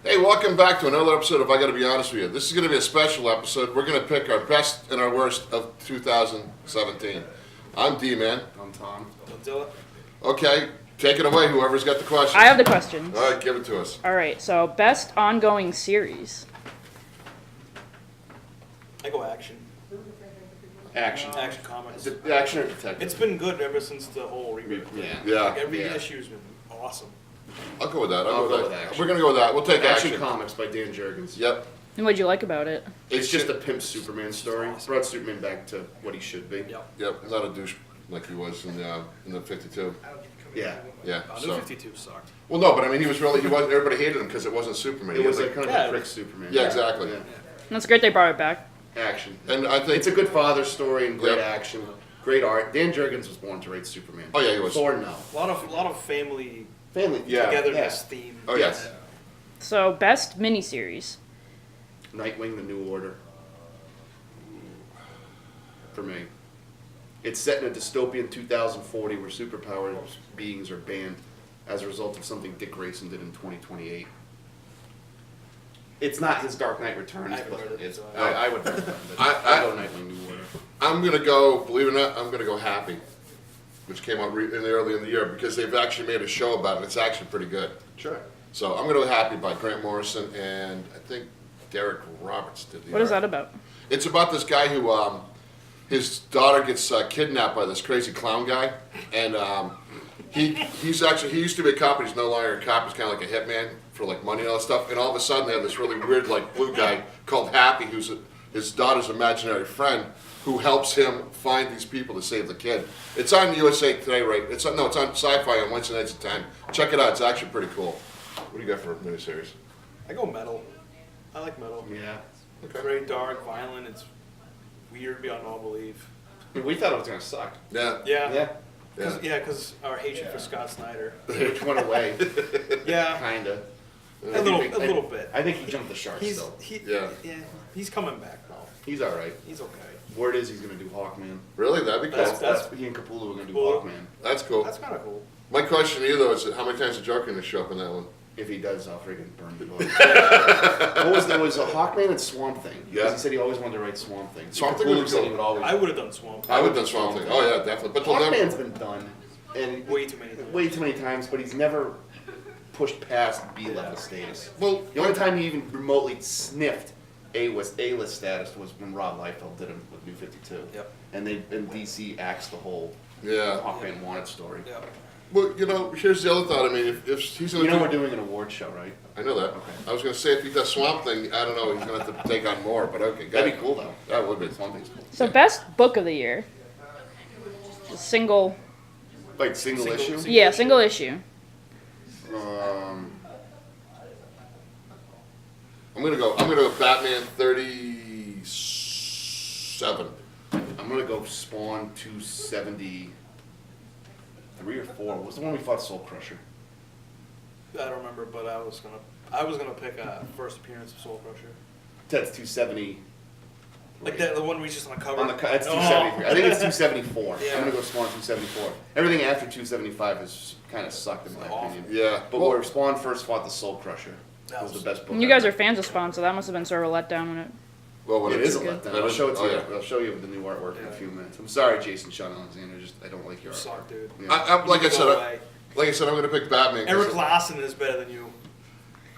Hey, welcome back to another episode of I Gotta Be Honest With You. This is going to be a special episode. We're going to pick our best and our worst of 2017. I'm D-Man. I'm Tom. Dilla. Okay, take it away, whoever's got the questions. I have the questions. All right, give it to us. All right, so best ongoing series. I go action. Action. Action comics. Is it action or detective? It's been good ever since the whole reboot. Yeah. Yeah, Like every Yeah. issue's been awesome. I'll go with that. I'll go with action. We're going to go with that. We'll take Action action. Comics by Dan Jurgens. Yep. And what'd you like about it? It's just a pimp Superman story. Awesome. Brought Superman back to what he should be. Yep. Yep, not a douche like he was in the 52. Yeah. Yeah, New so. 52 sucked. Well, no, but I mean, he wasn't, everybody hated him because it wasn't Superman. It He was had, like kind of Yeah. a prick Superman. Yeah, exactly. Yeah. That's great they brought it back. Action. And I think, It's a good father story and great Yep. action. Great art. Dan Jurgens was born to write Superman. Oh, yeah, he was. Thor, no. A lot of family Family. Yeah. togetherness theme. oh, yes. So best miniseries. Nightwing, The New Order. For me. It's set in a dystopian 2040 where superpowered beings are banned as a result of something Dick Grayson did in 2028. It's not his Dark Knight Returns, I haven't but read it, it's, so I would recommend it. I- go Nightwing, New Order. I'm going to go, believe it or not, I'm going to go Happy, which came out early in the year because they've actually made a show about it. It's actually pretty good. Sure. So I'm going to go Happy by Grant Morrison and I think Derek Roberts did the What is art. that about? It's about this guy who, his daughter gets kidnapped by this crazy clown guy, and he used to be a cop, but he's no longer a cop. He's kind of like a hitman for like money and all that stuff. And all of a sudden, they have this really weird like blue guy called Happy, who's his daughter's imaginary friend, who helps him find these people to save the kid. It's on USA Today, right? It's on Sci-Fi on Wednesday nights at 10. Check it out. It's actually pretty cool. What do you got for a miniseries? I go metal. I like metal. Yeah. It's very dark, violent. It's weird beyond all belief. We thought it was going to suck. Yeah. Yeah. Yeah. Because our hatred for Scott Snyder. Which went away. Yeah. Kinda. A little bit. I think he jumped the shark He's still. Yeah. He's coming back though. He's alright. He's okay. Word is he's going to do Hawkman. Really? That'd be cool. That's- He and Capullo are going to do Capullo. Hawkman. That's cool. That's kind of cool. My question to you though is how many times is Joker going to show up in that one? If he does, I'll freaking burn the book. There was a Hawkman and Swamp Thing. Because Yeah. he said he always wanted to write Swamp Thing. Swamp Thing Capullo would be said cool. he would always. I would have done Swamp. I would have done Swamp Thing. Oh yeah, definitely. But they'll Hawkman's never. been done, and Way too many times. way too many times, but he's never pushed past B-level status. Well, The only time he even remotely sniffed A-list status was when Rob Liefeld did him with New 52. Yep. And DC axed the whole yeah. Hawkman wanted story. Yeah. Well, here's the other thought. I mean, if he's gonna You know do, we're doing an award show, right? I know that. Okay. I was gonna say if he does Swamp Thing, I don't know. He's gonna have to take on more. But okay, That'd be cool though. That would be. Swamp Thing's cool. So best book of the year. Single. Like single issue? Yeah, single issue. I'm gonna go Batman 37. I'm gonna go Spawn 273 or 4. What was the one we fought Soul Crusher? I don't remember, but I was gonna pick a first appearance of Soul Crusher. That's 270. Like that, the one we just on the cover. That's 273. I think it's 274. Yeah. I'm gonna go Spawn 274. Everything after 275 has kind of sucked in my Awful. opinion. Yeah. But Well, where Spawn first fought the Soul Crusher That was the was- best book. You guys ever. are fans of Spawn, so that must have been sort of a letdown when it. well, when It is a good. letdown. That I'll is- show it to oh, you. yeah. I'll show you with the new artwork in a Yeah. few minutes. I'm sorry, Jason Sean Alexander. Just I don't like your You artwork. suck, dude. Yeah. like I Go said, away. I'm gonna pick Batman. 'cause Eric Larson is better than you,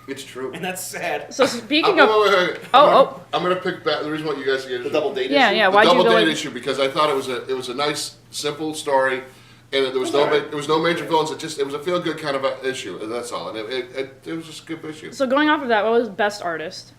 It's true. and that's sad. So speaking of. wait. Oh, I'm gonna pick the reason why you guys get The double date Yeah, issue? yeah. the Why'd you double go date in- issue because I thought it was a nice simple story, and there was Alright. there was no major villains. It was a feel good kind of a issue. And that's all, and it was just a good issue. So going off of that, what was best artist?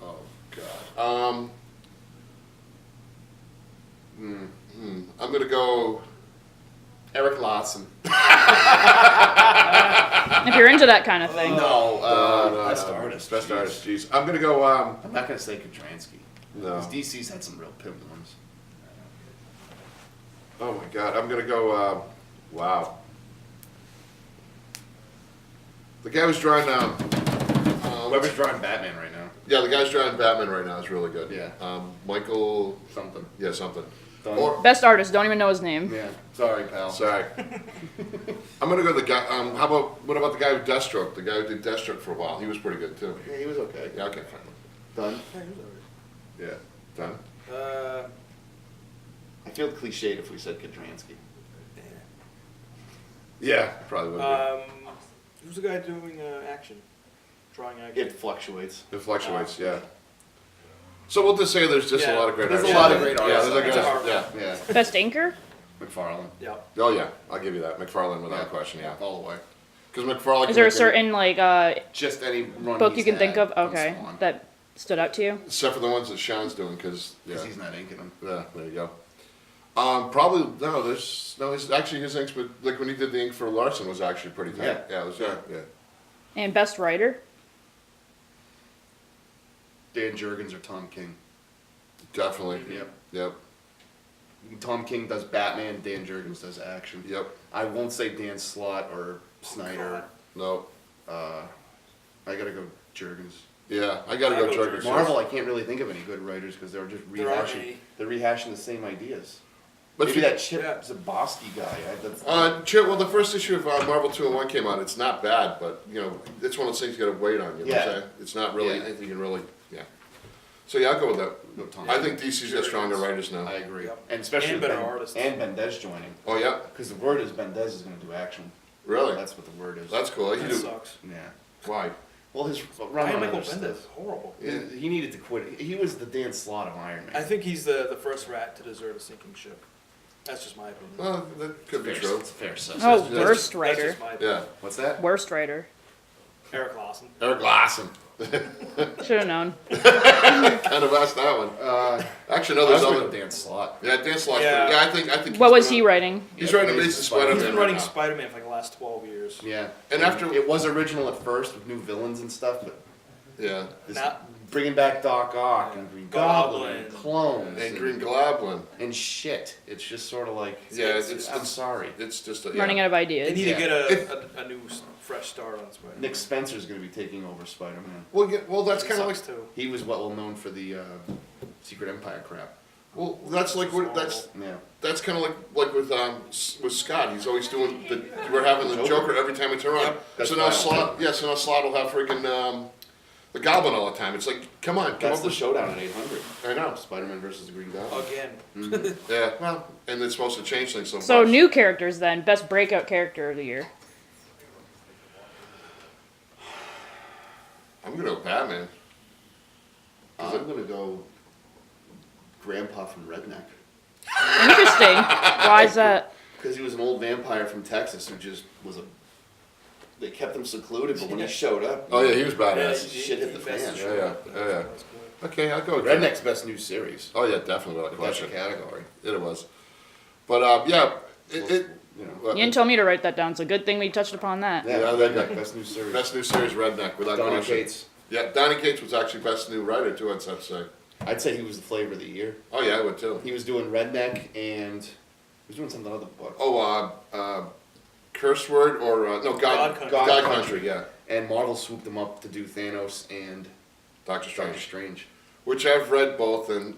Oh God. I'm gonna go. Eric Larson. If you're into that kind of thing. No, No, best no. artist. Best Jeez. artist. Jeez. I'm gonna go. I'm not gonna say Kudransky. No. Because DC's had some real pimp ones. Oh my God. I'm gonna go. Wow. The guy who's drawing. Whoever's drawing Batman right now. Yeah, the guy's drawing Batman right now is really good. Yeah. Michael. Something. Yeah, something. Done. Or Best artist. Don't even know his name. Yeah. Sorry, pal. sorry, I'm gonna go with the guy. What about the guy who Deathstroke? The guy who did Deathstroke for a while. He was pretty good too. Yeah, he was okay. Yeah, okay, fine. Done. Yeah, he was Yeah, done. alright. I feel cliched if we said Kadransky. Yeah, probably would. Who's the guy doing action? Drawing action? It fluctuates. It fluctuates. Yeah. So we'll just say there's just a Yeah, lot of great. there's a artists. lot of great Yeah, artists. there's It's a hard yeah. Yeah. Best anchor. McFarlane. Yeah. Oh yeah, I'll give you that. McFarlane without Yeah. question. Yeah, All the way. because McFarlane. Is there a can make certain like Just any run book he's you can think had of? on Okay, Spawn. that stood out to you. except for the ones that Sean's doing, because yeah, 'Cause he's not inking them. yeah, there you go. Probably no. There's no. His actually his inks, but like when he did the ink for Larson was actually pretty tight. Yeah. Yeah, it was. Yeah. Yeah. And best writer. Dan Jurgens or Tom King. Definitely. Yep. Yep. Tom King does Batman, Dan Jurgens does action. Yep. I won't say Dan Slott or Snyder. No. I gotta go Jurgens. Yeah, I gotta I go go Jurgens. Marvel, I can't really think of any good writers because they're just There aren't rehashing. any. They're rehashing the same ideas. But Maybe if you- that Chip Yeah. Zabosky guy. That's, Well, the first issue of Marvel 201 came out. It's not bad, but you know, it's one of those things you got to wait on. You know what I'm Yeah. saying? It's not really Yeah. anything you can really. Yeah. So yeah, I'll go with that. no Tom. I think DC's got stronger writers now. I agree, Yep. and especially And better Ben- artists. and Mendez joining Oh yeah, because the word is Mendez is going to do action. really? That's what the word is. That's cool. He That do. sucks. yeah. Why? Well, his run Brian on Michael other Bendis, stuff. horrible. Yeah. He needed to quit. He was the Dan Slott of Iron Man. I think he's the first rat to desert a sinking ship. That's just my opinion. Well, that could be Fair- true. It's a fair assessment. Oh, that's- worst That's writer. just my opinion. Yeah. What's that? Worst writer. Eric Lawson. Eric Larson. Should have known. Kind of asked that one. Actually, no. I There's was other. with Dan Slott. Yeah, Dan Slott's Yeah. pretty. Yeah, I think. What he's was been he on- writing? He's Yeah, writing Amazing Amazing Spider-Man. Spider-Man. He's been right writing now. Spider-Man for like the last 12 years. Yeah. And after- it was original at first with new villains and stuff, but Yeah. this, Not- bringing back Doc Ock and Green Goblin and Goblin. clones And Green Goblin. and shit. It's just sort of like Yeah, I'm sorry. It's just a, Running yeah. out of They ideas. need Yeah. to get a new fresh start on Spider-Man. Nick Spencer's going to be taking over Spider-Man. Well, that's kind of like. Sucks, too. He was well known for the Secret Empire crap. Well, that's like what that's. Yeah. That's kind of like with Scott. He's always doing the. We're having the Joker every time we turn around. That's So now fine. Slot, yeah. So now Slot will have freaking the Goblin all the time. It's like, come on, come That's up the with. showdown at 800. I know. Spider-Man versus the Green Goblin. Again. Yeah. Well, and it's supposed to change things so much. So new characters then. Best breakout character of the year. I'm gonna go Batman. I'm going to go Grandpa from Redneck. Interesting. Why is that? Because he was an old vampire from Texas who just was a. They kept him secluded, but when he showed up, Oh yeah, he was Yeah, badass. shit hit the best fan. show. Yeah. That's cool. Okay, I'll go with Redneck's best new series. Oh yeah, definitely without If that's a question. category. It was. But yeah, it You know. You didn't tell me to write that down, so good thing we touched upon that. Yeah, Redneck, best new series. best new series Redneck without Donny question. Cates. Yeah, Donny Cates was actually best new writer too. I'd have to say. I'd say he was the flavor of the year. Oh yeah, I would too. He was doing Redneck and he was doing something other book. Oh, curse word or no God Country. God Country. Yeah, And Marvel swooped him up to do Thanos and Doctor Doctor Strange, Strange. which I've read both, and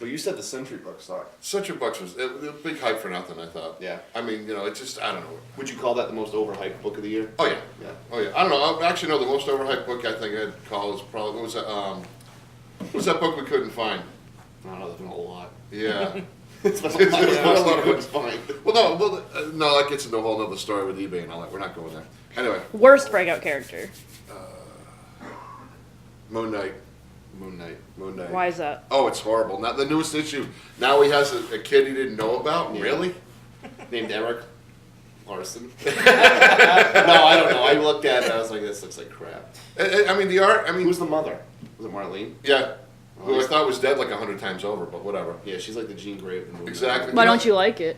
Well, you said the Century book sucked. Century Bucks was a big hype for nothing. I thought. Yeah. I mean, it just I don't know. Would you call that the most overhyped book of the year? Oh yeah. Yeah. Oh yeah. I don't know. Actually, no. The most overhyped book I think I'd call is probably what was that? What was that book we couldn't find? I don't know, there's been a whole lot. Yeah. It's been There's been a lot of books books. find. Well, no, that gets into a whole other story with eBay and all that. We're not going there. Anyway, Worst breakout character. Moon Knight. Moon Knight. Moon Knight. Why is that? Oh, it's horrible. Now the newest issue. Now he has a kid he didn't know about. Yeah. Really? Named Eric Larson. No, I don't know. I looked at it, I was like, this looks like crap. I mean, the art. I mean, Who's the mother? Was it Marlene? yeah. Who I thought was dead like 100 times over, but whatever. Yeah, she's like the Jean Grey of the movie. Exactly. Why don't you like it?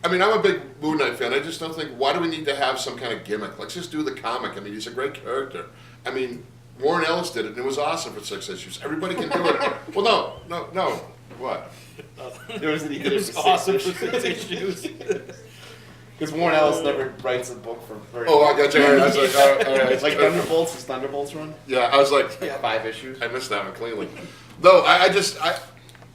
I mean, I'm a big Moon Knight fan. I just don't think, why do we need to have some kind of gimmick? Let's just do the comic. I mean, he's a great character. I mean, Warren Ellis did it, and it was awesome for 6 issues. Everybody can do it. Well, no. What? There was he did It it was for awesome 6 for 6 issues. Because Warren Ellis never writes a book for very Oh, I got you. I was like, all right. It's like Thunderbolts. Is Thunderbolts run? Yeah, I was like, Yeah. 5 issues. I missed that one cleanly. No, I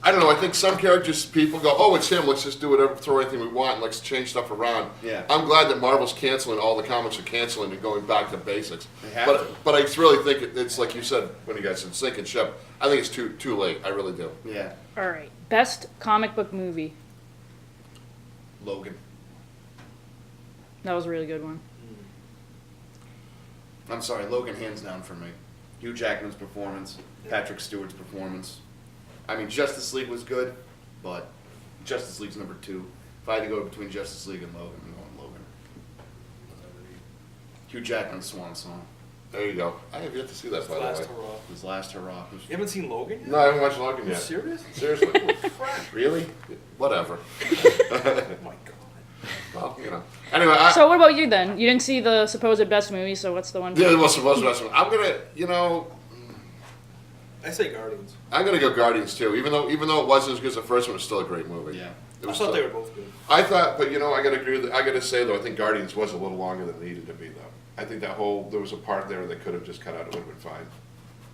I don't know. I think some characters, people go, "Oh, it's him. Let's just do whatever, throw anything we want, and let's change stuff around." Yeah. I'm glad that Marvel's canceling all the comics are canceling and going back to basics. They have but to. but I really think it's like you said when you guys said sinking ship. I think it's too late. I really do. Yeah. All right. Best comic book movie. Logan. That was a really good one. I'm sorry, Logan hands down for me. Hugh Jackman's performance, Patrick Stewart's performance. I mean, Justice League was good, but Justice League's number 2. If I had to go between Justice League and Logan, I'm going Logan. Hugh Jackman's swan song. There you go. I have yet to see that, by the Last way. hurrah. His last hurrah. You haven't seen Logan yet? No, I haven't watched Logan Are you yet. serious? Seriously. Really? Whatever. Oh my god. Well, you know. Anyway, So what about you then? You didn't see the supposed best movie, so what's the one? yeah, it was awesome. I'm gonna, you know, I say Guardians. I'm gonna go Guardians too. Even though it wasn't as good as the first one, it's still a great movie. Yeah. It I was thought still- they were both good. I thought, but you know, I gotta agree with. I gotta say though, I think Guardians was a little longer than it needed to be though. I think there was a part there they could have just cut out. It would have been fine.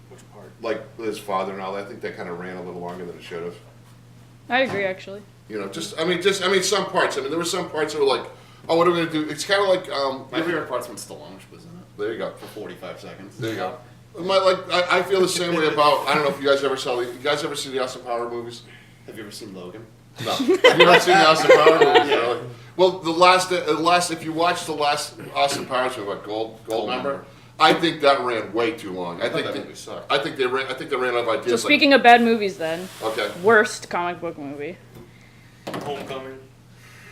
Which part? Like with his father and all that. I think that kind of ran a little longer than it should have. I agree, actually. You know, I mean, some parts. I mean, there were some parts that were like, oh, what are we gonna do? It's kind of like, My favorite part's when Stallone was in it there you go. for 45 seconds. There you go. I feel the same way about. I don't know if you guys ever saw. You guys ever see the Austin Power movies? Have you ever seen Logan? No. Have you ever seen the Austin Power movies? Yeah. Really? Well, the last, if you watch the last Austin Powers movie, what Goldmember? I think that ran way too long. I think that they, movie sucked. I think they ran out of ideas. So speaking of bad movies then, Okay. worst comic book movie. Homecoming.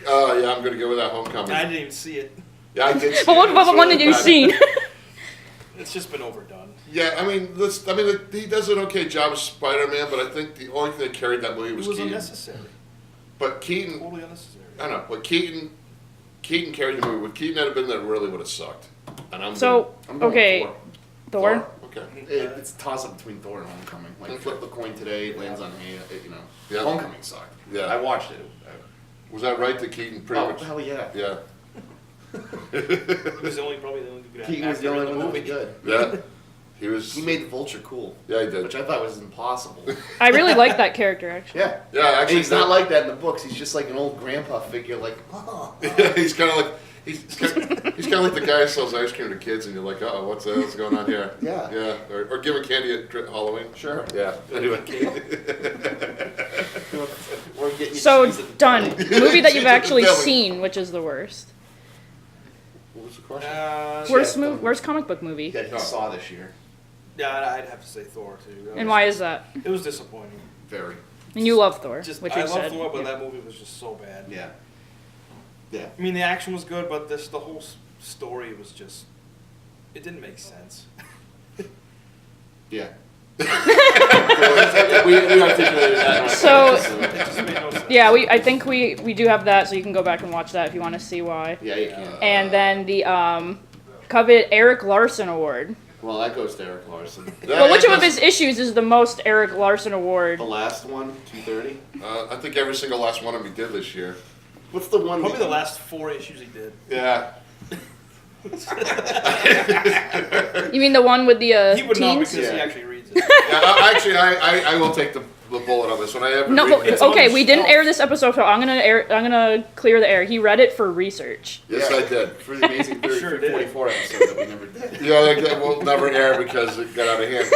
Oh yeah, I'm gonna go with that Homecoming. I didn't even see it. Yeah, I did. See But what it. about the It's one really that you've bad. seen? It's just been overdone. Yeah, I mean, he does an okay job as Spider-Man, but I think the only thing that carried that movie It was was Keaton. unnecessary. But Keaton, Totally unnecessary. I know, but Keaton carried the movie. If Keaton had been there, it really would have sucked. And I'm So, I'm going okay, Thor. Thor? Okay. It's a toss up between Thor and Homecoming. Like Okay. flip the coin today, it lands on me. You know, Yeah. Homecoming sucked. Yeah. I watched it. Was that right? That Keaton pretty Oh much. hell yeah! Yeah. He was probably the only good Keaton was the actor only in one that was movie. good. Yeah. He was. He made the Vulture cool. Yeah, he did. Which I thought was impossible. I really like that character, actually. Yeah. Yeah, And actually, he's not like that in the books. He's just like an old grandpa figure. Like, Yeah, he's kind of like. He's kind of like the guy who sells ice cream to kids, and you're like, oh, what's going on here? Yeah. Yeah. Or giving candy at Halloween. sure. Yeah. Anyway. Or getting you So, cheese at the done. deli. Movie that you've Cheese at the actually deli. seen, which is the worst. What was the question? Worst comic book movie. That he saw this year. Yeah, I'd have to say Thor too. And why is that? It was disappointing. Very. And you love Thor, Just which I you love said. Thor, but Yeah. that movie was just so bad. Yeah. Yeah. I mean, the action was good, but the whole story was just. It didn't make sense. Yeah. we articulated that. So- It just made no sense. Yeah, I think we do have that, so you can go back and watch that if you want to see why. Yeah, you can. And then the coveted Eric Larson Award. Well, that goes to Eric Larson. But which of his issues is the most Eric Larson Award? The last one, 230. I think every single last one of them he did this year. What's the one? Probably the last 4 issues he did. Yeah. You mean the one with the He would know teens? because he Yeah. actually reads it. Yeah, actually, I will take the bullet on this one. I haven't No, read but, it. It's on okay, the we didn't shelf. air this episode, so I'm gonna clear the air. He read it for research. Yes, Yeah. I did. For the Amazing Sure did. 44 episode that we never did. Yeah, that will never air because it got out of hand.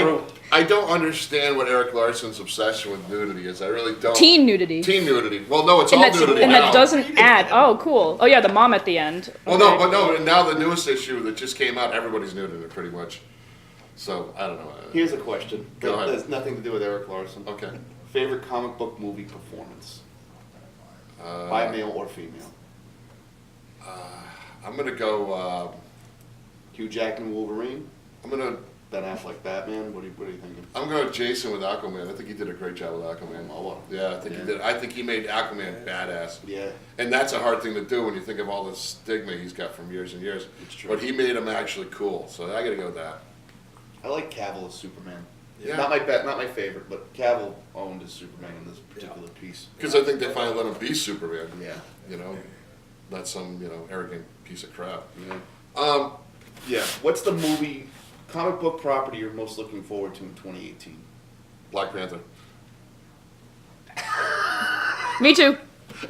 True. I don't understand what Eric Larson's obsession with nudity is. I really don't. Teen nudity. Teen nudity. Well, no, it's and all that's, nudity and now. that doesn't add. Oh, cool. Oh yeah, the mom at the end. Well, no, Okay. but no. And now the newest issue that just came out, everybody's nude in it pretty much. So I don't know. Here's a question. Go ahead. That has nothing to do with Eric Larson. Okay. Favorite comic book movie performance? Uh, By male or female? I'm gonna go. Hugh Jackman, Wolverine? I'm gonna. Ben Affleck, Batman? What are you thinking? I'm going to Jason with Aquaman. I think he did a great job with Aquaman. Oh, well. Yeah, I think he Yeah. did. I think he made Aquaman badass. Yeah. And that's a hard thing to do when you think of all the stigma he's got from years and years. It's true. But he made him actually cool. So I got to go with that. I like Cavill as Superman. Yeah. Not my favorite, but Cavill owned as Superman in this particular piece. Because I think they finally let him be Superman. Yeah. You know, not some arrogant piece of crap. Yeah. Yeah. What's the comic book property you're most looking forward to in 2018? Black Panther. Me too.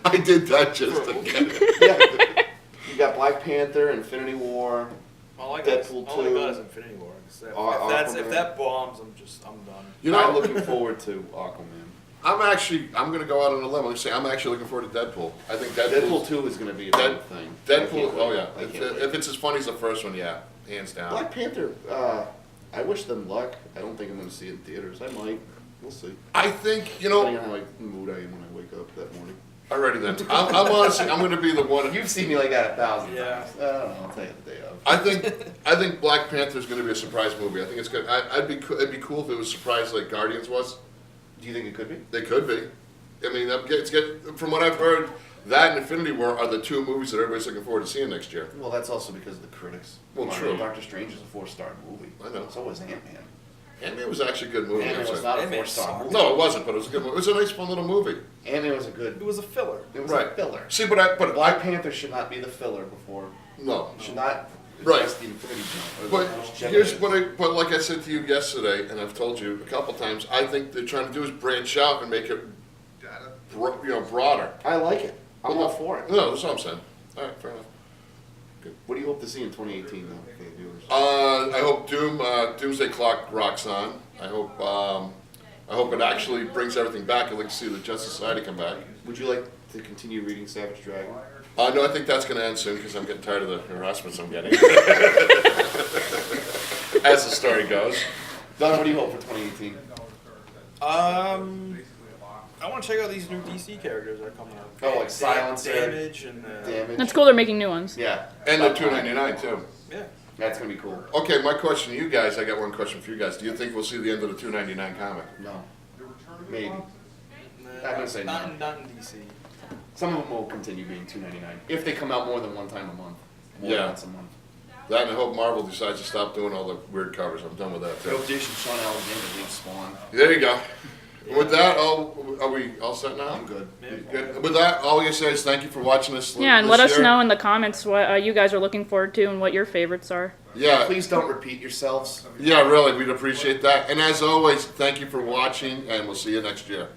I did that just to get it. Yeah. You got Black Panther, Infinity War. All I got, Deadpool all I 2. got is Infinity War. 'Cause if Aquaman. that bombs, I'm done. You I'm know, looking forward to Aquaman. I'm gonna go out on a limb. I'm gonna say I'm actually looking forward to Deadpool. I think Deadpool 2 is going to be a big thing. I Deadpool. can't Oh wait. yeah. I If, can't wait. if it's as funny as the first one, yeah, hands down. Black Panther, I wish them luck. I don't think I'm going to see it in theaters. I might. We'll see. I think you Depending know. on how mood I am when I wake up that morning. Alrighty then. I'm honestly. I'm gonna be the one. You've seen me like that 1,000 Yeah. times. I don't know. I'll tell you the day of. I think Black Panther is going to be a surprise movie. I think it's good. It'd be cool if it was a surprise like Guardians was. Do you think it could be? They could be. I mean, from what I've heard, that and Infinity War are the two movies that everybody's looking forward to seeing next year. Well, that's also because of the critics. Well, Come on, true. Doctor Strange is a 4-star movie. I know. So was Ant-Man. Ant-Man was actually a good movie. Ant-Man I'm was sorry. not a Ant-Man 4-star sucked. movie. No, it wasn't, but it was a good movie. It was a nice, fun little movie. Ant-Man was a good. It was a filler. It was Right. a filler. See, but Black Panther should not be the filler before. no. Should not. Right. address the Infinity Gem. or But the Gem here's is. but like I said to you yesterday, and I've told you a couple times, I think they're trying to do is branch out and make it, broader. I like it. I'm all for it. No, that's what I'm saying. All right, fair enough. What do you hope to see in 2018 though for the viewers? I hope Doomsday Clock rocks on. I hope it actually brings everything back. I'd like to see the Justice Society come back. Would you like to continue reading Savage Dragon? No, I think that's going to end soon because I'm getting tired of the harassments I'm getting. As the story goes. Don, what do you hope for 2018? I want to check out these new DC characters that are coming out. Oh, like Silencer. Damage and Damage. That's cool. They're making new ones. Yeah. And they're $2.99 too. yeah. That's gonna be cool. Okay, my question to you guys, I got one question for you guys. Do you think we'll see the end of the $2.99 comic? No. Maybe. Nah, I'm gonna say not, no. not in DC. Some of them will continue being $2.99 if they come out more than one time a month. More Yeah. than once a month. That and I hope Marvel decides to stop doing all the weird covers. I'm done with that I too. hope Jason Sean Alexander leaves Spawn. There you go. With that, are we all set now? I'm good. Good. With that, all we can say is thank you for watching us. Yeah, and this let us year. know in the comments what you guys are looking forward to and what your favorites are. Yeah, Please don't repeat yourselves. yeah, really, we'd appreciate that. And as always, thank you for watching, and we'll see you next year.